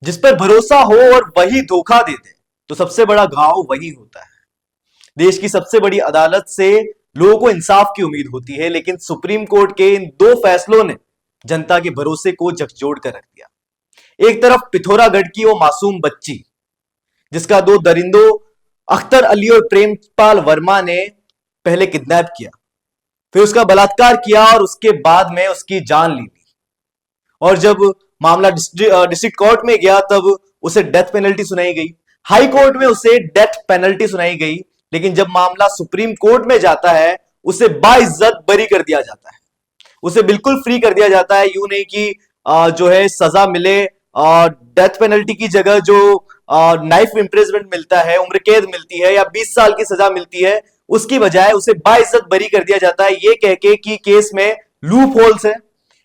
जिस पर भरोसा हो और वही धोखा दे दे तो सबसे बड़ा घाव वही होता है। देश की सबसे बड़ी अदालत से लोगों को इंसाफ की उम्मीद होती है, लेकिन सुप्रीम कोर्ट के इन दो फैसलों ने जनता के भरोसे को झकझोर कर रख दिया। एक तरफ पिथौरागढ़ की वो मासूम बच्ची जिसका दो दरिंदों अख्तर अली और प्रेमपाल वर्मा ने पहले किडनैप किया, फिर उसका बलात्कार किया और उसके बाद में उसकी जान ली। और जब मामला डिस्ट्रिक्ट कोर्ट में गया तब उसे डेथ पेनल्टी सुनाई गई, हाई कोर्ट में उसे डेथ पेनल्टी सुनाई गई, लेकिन जब मामला सुप्रीम कोर्ट में जाता है उसे बाइज्जत बरी कर दिया जाता है। उसे बिल्कुल फ्री कर दिया जाता है। यूं नहीं कि जो है सजा मिले, डेथ पेनल्टी की जगह जो नाइफ इम्प्रिजमेंट मिलता है, उम्र कैद मिलती है या 20 साल की सजा मिलती है, उसकी बजाय उसे बाइज्जत बरी कर दिया जाता है, ये कह के कि केस में लूप होल्स है,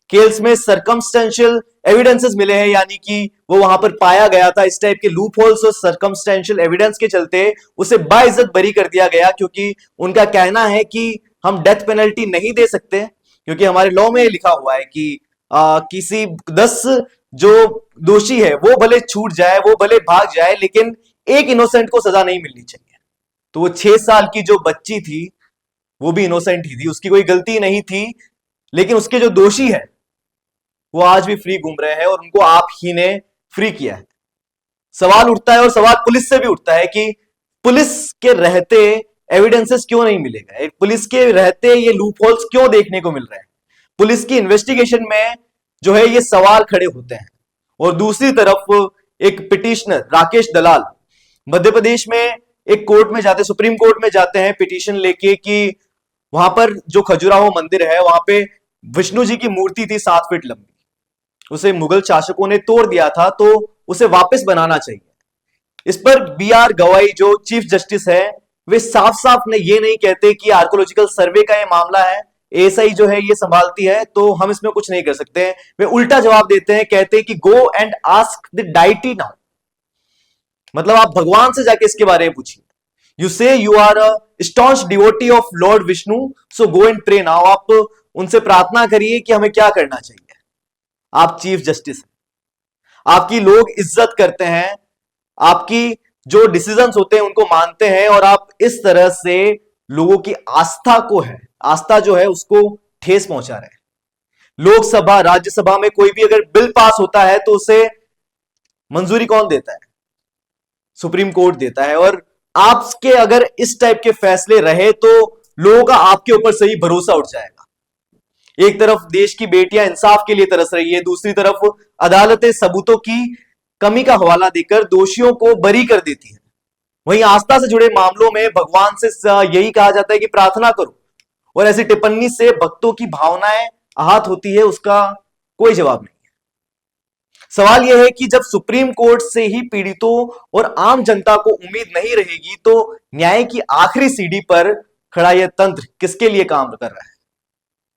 केस में सर्कमस्टेंशियल एविडेंसेस मिले हैं, यानी कि वो वहां पर पाया गया था। इस टाइप के लूप होल्स और सर्कमस्टेंशियल एविडेंस के चलते उसे बाइज्जत बरी कर दिया गया, क्योंकि उनका कहना है कि हम डेथ पेनल्टी नहीं दे सकते, क्योंकि हमारे लॉ में लिखा हुआ है कि किसी 10 जो दोषी है वो भले छूट जाए, वो भले भाग जाए, लेकिन एक इनोसेंट को सजा नहीं मिलनी चाहिए। तो वो 6 साल की जो बच्ची थी वो भी इनोसेंट ही थी, उसकी कोई गलती नहीं थी, लेकिन उसके जो दोषी है वो आज भी फ्री घूम रहे हैं और उनको आप ही ने फ्री किया है। सवाल उठता है और सवाल पुलिस से भी उठता है कि पुलिस के रहते एविडेंसेस क्यों नहीं मिलेगा, पुलिस के रहते ये लूप होल्स क्यों देखने को मिल रहे हैं। पुलिस की इन्वेस्टिगेशन में जो है ये सवाल खड़े होते हैं। और दूसरी तरफ एक पिटिशनर राकेश दलाल मध्य प्रदेश में एक कोर्ट में जाते, सुप्रीम कोर्ट में जाते हैं पिटीशन लेके कि वहां पर जो खजुराहो मंदिर है वहां पे विष्णु जी की मूर्ति थी 7 फीट लंबी, उसे मुगल शासकों ने तोड़ दिया था, तो उसे वापस बनाना चाहिए। इस पर बी आर गवाई जो चीफ जस्टिस है वे साफ साफ ने ये नहीं कहते कि आर्कोलॉजिकल सर्वे का ये मामला है, एएसआई जो है ये संभालती है, तो हम इसमें कुछ नहीं कर सकते हैं। वे उल्टा जवाब देते हैं, कहते हैं कि go and ask the deity now, मतलब आप भगवान से जाके इसके बारे में पूछिए। You say you are a staunch devotee of Lord Vishnu, so go and pray now, आप उनसे प्रार्थना करिए कि हमें क्या करना चाहिए। आप चीफ जस्टिस हैं, आपकी लोग इज्जत करते हैं, आपकी जो डिसीजंस होते हैं उनको मानते हैं, और आप इस तरह से लोगों की आस्था को है, आस्था जो है उसको ठेस पहुंचा रहे हैं। लोकसभा राज्यसभा में कोई भी अगर बिल पास होता है तो उसे मंजूरी कौन देता है? सुप्रीम कोर्ट देता है। और आपके अगर इस टाइप के फैसले रहे तो लोगों का आपके ऊपर सही भरोसा उठ जाएगा। एक तरफ देश की बेटियां इंसाफ के लिए तरस रही है, दूसरी तरफ अदालतें सबूतों की कमी का हवाला देकर दोषियों को बरी कर देती है। वहीं आस्था से जुड़े मामलों में भगवान से यही कहा जाता है कि प्रार्थना करो, और ऐसी टिप्पणी से भक्तों की भावनाएं आहत होती है, उसका कोई जवाब नहीं है। सवाल यह है कि जब सुप्रीम कोर्ट से ही पीड़ितों और आम जनता को उम्मीद नहीं रहेगी तो न्याय की आखिरी सीढ़ी पर खड़ा यह तंत्र किसके लिए काम कर रहा है?